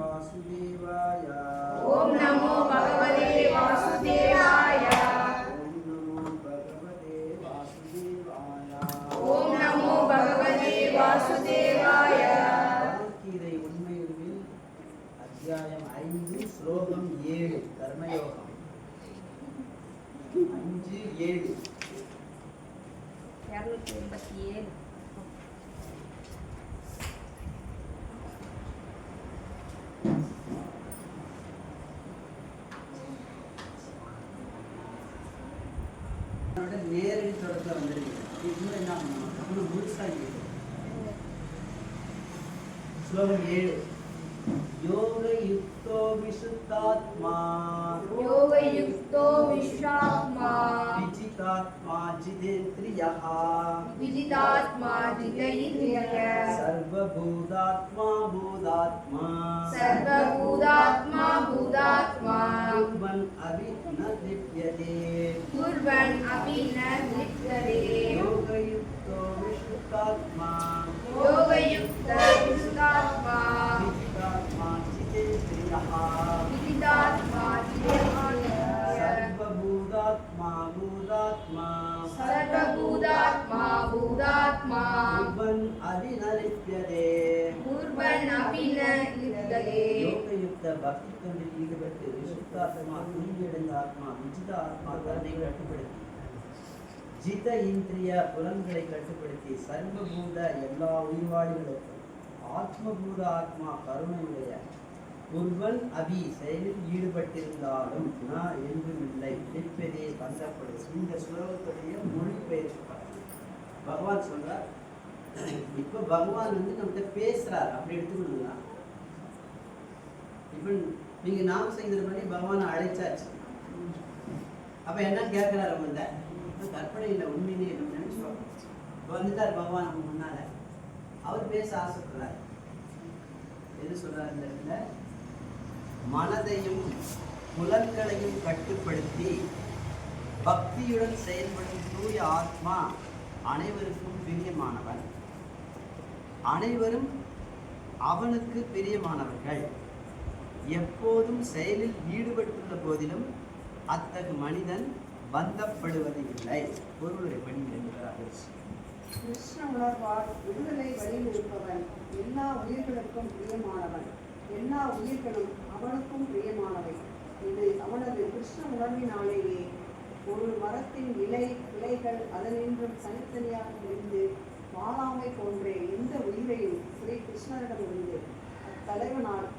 वासुदेवाय। ओम नमो भगवते वासुदेवाय। ओम नमो भगवते वासुदेवाय। கீதை உண்மையுருவில் அத்தியாயம் 5 ஸ்லோகம் 7 கர்மயோகம் 5-7 287. நேரடி தொடர்பில் வந்திருக்கு. இது என்ன பண்ணணும்? முழுசாக ஸ்லோகம் 7 योग युक्तो विशुद्धात्मा योग युक्तो विश्वात्मा विजितात्मा जितेन्द्रियः विजितात्मा जितेन्द्रियः सर्वभूतात्मा भूतात्मा सर्वभूतात्मा भूतात्मा कुर्वन् अपि न लिप्यते कुर्वन् अपि न लिप्यते योगयुक्तो विशुद्धात्मा योगयुक्त विशुद्धात्मा विजितात्मा जितेन्द्रियः विजितात्मा जितेन्द्रियः सर्वभूतात्मा भूतात्मा सर्वभूतात्मा भूतात्मा कुर्वन् अपि न लिप्यते कुर्वन् अपि न लिप्यते யோகயுக்த பக்தி தொண்டில் ஈடுபட்டு விசுத்தாத்மா தூய்மையடைந்த ஆத்மா விஜித ஆத்மா தன்னை கட்டுப்படுத்தி ஜித இந்திரிய புலன்களை கட்டுப்படுத்தி சர்வபூத எல்லா உயிர்வாழிகளுக்கும் ஆத்மபூத ஆத்மா கருணையுடைய ஒருவன் அபி செயலில் ஈடுபட்டிருந்தாலும் நான் என்றுமில்லை லிப்பதே பந்தப்படுது. இந்த ஸ்லோகத்துடைய மொழிபெயர்ப்பு பகவான் சொல்றார். இப்போ பகவான் நம்மகிட்ட பேசுறார் அப்படி எடுத்துக்கணுங்களா? இப்போ நீங்க நாம் செய்தது மாதிரி பகவானை அழைச்சாச்சு. அப்ப என்ன கேட்கிறாரு? வந்த கற்பனை இல்லை, உண்மையிலே நம்ம நினைச்சோம். இப்போ வந்துட்டார் பகவான் நம்ம முன்னால. அவர் பேச ஆசைப்படுறாரு. எது சொல்றாரு இந்த இடத்துல? மனதையும் புலன்களையும் கட்டுப்படுத்தி பக்தியுடன் செயல்படும் தூய ஆத்மா அனைவருக்கும் பிரியமானவன். அனைவரும் அவனுக்கு பிரியமானவர்கள். எப்போதும் செயலில் ஈடுபட்டுள்ள போதிலும் அத்தகு மனிதன் பந்தப்படுவது இல்லை. பொருளுரை பணி என்கிறார்கள். கிருஷ்ண உணர்வால் விடுதலை வழியில் இருப்பவன் எல்லா உயிர்களுக்கும் பிரியமானவன். எல்லா உயிர்களும் அவனுக்கும் பிரியமானவை. இது அவனது கிருஷ்ண உணர்வினாலேயே ஒரு மரத்தின் இலை கிளைகள் அதனின்றும் தனித்தனியாக பிரிந்து வாழாமை போன்ற எந்த உயிரையும் ஸ்ரீ கிருஷ்ணரிடமிருந்து அத்தலைவனால்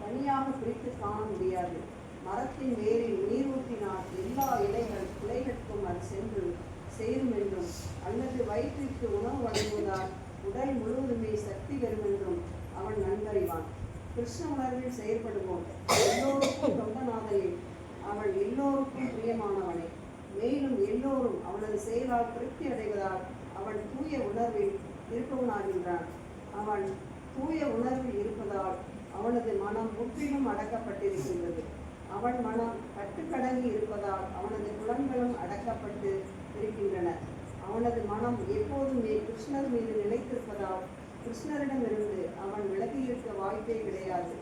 தனியாக பிரித்து காண முடியாது. மரத்தின் வேரில் நீர் ஊற்றினால் எல்லா இலைகள் கிளைகளுக்கும் அது சென்று சேரும் என்றும், அல்லது வயிற்றிற்கு உணவு வழங்குவதால் உடல் முழுவதுமே சக்தி பெறும் என்றும் அவன் நன்கறிவான். கிருஷ்ண உணர்வில் செயல்படுவோம் எல்லோருக்கும் தொண்டநாதையில் அவன் எல்லோருக்கும் பிரியமானவனே. மேலும் எல்லோரும் அவனது செயலால் திருப்தி அடைவதால் அவன் தூய உணர்வில் இருப்பவனாகின்றான். அவன் தூய உணர்வில் இருப்பதால் அவனது மனம் முற்றிலும் அடக்கப்பட்டிருக்கின்றது. அவன் மனம் கட்டுக்கடங்கி இருப்பதால் அவனது புலன்களும் அடக்கப்பட்டு இருக்கின்றன. அவனது மனம் எப்போதுமே கிருஷ்ணர் மீது நிலைத்திருப்பதால் கிருஷ்ணரிடமிருந்து அவன் விலகியிருக்க வாய்ப்பே கிடையாது.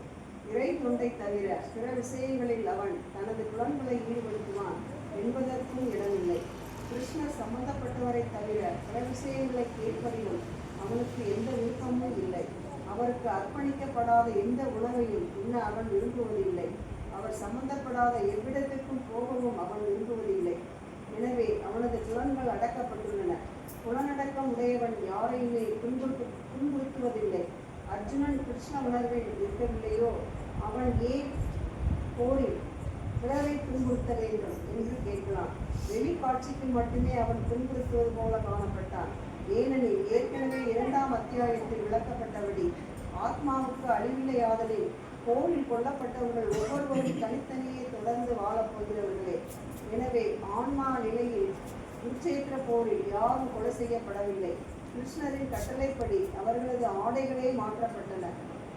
இறை தொண்டை தவிர பிற விஷயங்களில் அவன் தனது புலன்களை ஈடுபடுத்துவான் என்பதற்கும் இடமில்லை. கிருஷ்ணர் சம்பந்தப்பட்டவரை தவிர பிற விஷயங்களை கேட்பதிலும் அவனுக்கு எந்த விருப்பமும் இல்லை. அவருக்கு அர்ப்பணிக்கப்படாத எந்த உணவையும் உண்ண அவன் விரும்புவதில்லை. அவர் சம்பந்தப்படாத எவ்விடத்திற்கும் போகவும் அவன் விரும்புவதில்லை. எனவே அவனது புலன்கள் அடக்கப்பட்டுள்ளன. புலனடக்கம் உடையவன் யாரையுமே துன்புறுத்துவதில்லை. அர்ஜுனன் கிருஷ்ண உணர்வில் இருக்கவில்லையோ, அவன் ஏன் போரில் பிறரை துன்புறுத்த வேண்டும் என்று கேட்கலாம். வெளிக்காட்சிக்கு மட்டுமே அவன் துன்புறுத்துவது போல காணப்பட்டான். ஏனெனில் ஏற்கனவே 2ஆம் அத்தியாயத்தில் விளக்கப்பட்டபடி ஆத்மாவுக்கு அழிவில்லையாதலில் போரில் கொல்லப்பட்டவர்கள் ஒவ்வொருவரும் தனித்தனியே தொடர்ந்து வாழப்போகிறவர்களே. எனவே ஆன்மா நிலையில் குருட்சேத்திர போரில் யாரும் கொலை செய்யப்படவில்லை. கிருஷ்ணரின் கட்டளைப்படி அவர்களது ஆடைகளே மாற்றப்பட்டன.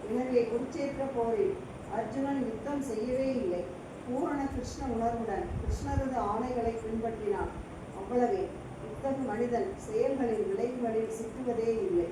எனவே குருட்சேத்திர போரில் அர்ஜுனன் யுத்தம் செய்யவே இல்லை. பூரண கிருஷ்ண உணர்வுடன் கிருஷ்ணரது ஆணைகளை பின்பற்றினான். அவ்வளவே. அத்தகு மனிதன் செயல்களின் விளைவுகளில் சிக்குவதே இல்லை.